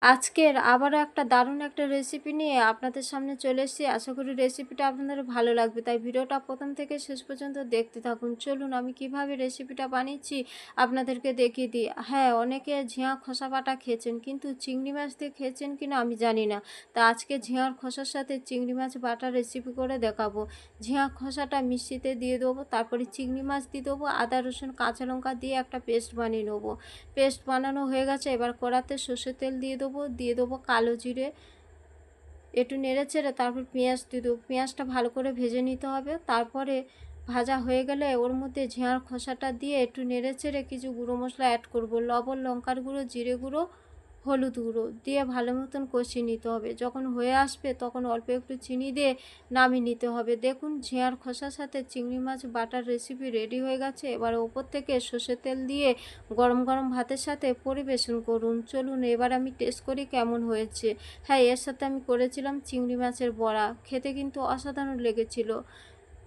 আজকের আবারও একটা দারুণ একটা রেসিপি নিয়ে আপনাদের সামনে চলে এসেছি। আশা করি রেসিপিটা আপনাদের ভালো লাগবে, তাই ভিডিওটা প্রথম থেকে শেষ পর্যন্ত দেখতে থাকুন। চলুন আমি কিভাবে রেসিপিটা বানিয়েছি আপনাদেরকে দেখিয়ে দিই। হ্যাঁ, অনেকে ঝিঙা খোসা বাটা খেয়েছেন, কিন্তু চিংড়ি মাছ দিয়ে খেয়েছেন কিনা আমি জানি না। তা আজকে ঝিঙার খোসার সাথে চিংড়ি মাছ বাটা রেসিপি করে দেখাবো। ঝিঙা খোসাটা মিষ্টিতে দিয়ে দেবো, তারপরে চিংড়ি মাছ দিয়ে দেবো, আদা রসুন কাঁচা লঙ্কা দিয়ে একটা পেস্ট বানিয়ে নেবো। পেস্ট বানানো হয়ে গেছে, এবার কড়াতে সর্ষের তেল দিয়ে দেবো কালো জিরে, একটু নেড়ে চেড়ে তারপর পেঁয়াজ দিয়ে দেবো। পেঁয়াজটা ভালো করে ভেজে নিতে হবে। তারপরে ভাজা হয়ে গেলে ওর মধ্যে ঝিঙার খোসাটা দিয়ে একটু নেড়ে চেড়ে কিছু গুঁড়ো মশলা অ্যাড করব, লবণ, লঙ্কার গুঁড়ো, জিরে গুঁড়ো, হলুদ গুঁড়ো দিয়ে ভালো মতন কষিয়ে নিতে হবে। যখন হয়ে আসবে তখন অল্প একটু চিনি দিয়ে নামিয়ে নিতে হবে। দেখুন, ঝিঙার খোসার সাথে চিংড়ি মাছ বাটার রেসিপি রেডি হয়ে গেছে। এবার ওপর থেকে সর্ষের তেল দিয়ে গরম গরম ভাতের সাথে পরিবেশন করুন। চলুন এবার আমি টেস্ট করি কেমন হয়েছে। হ্যাঁ, এর সাথে আমি করেছিলাম চিংড়ি মাছের বড়া, খেতে কিন্তু অসাধারণ লেগেছিল।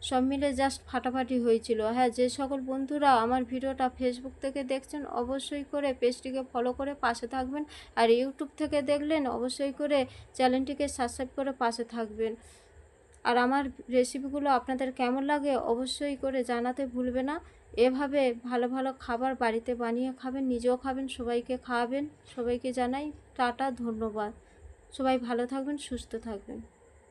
সব মিলে জাস্ট ফাটাফাটি হয়েছিল। হ্যাঁ, যে সকল বন্ধুরা আমার ভিডিওটা ফেসবুক থেকে দেখছেন অবশ্যই করে পেজটিকে ফলো করে পাশে থাকবেন, আর ইউটিউব থেকে দেখলেন অবশ্যই করে চ্যানেলটিকে সাবস্ক্রাইব করে পাশে থাকবেন। আর আমার রেসিপিগুলো আপনাদের কেমন লাগে অবশ্যই করে জানাতে ভুলবে না। এভাবে ভালো ভালো খাবার বাড়িতে বানিয়ে খাবেন, নিজেও খাবেন, সবাইকে খাওয়াবেন। সবাইকে জানাই টাটা, ধন্যবাদ। সবাই ভালো থাকবেন, সুস্থ থাকবেন।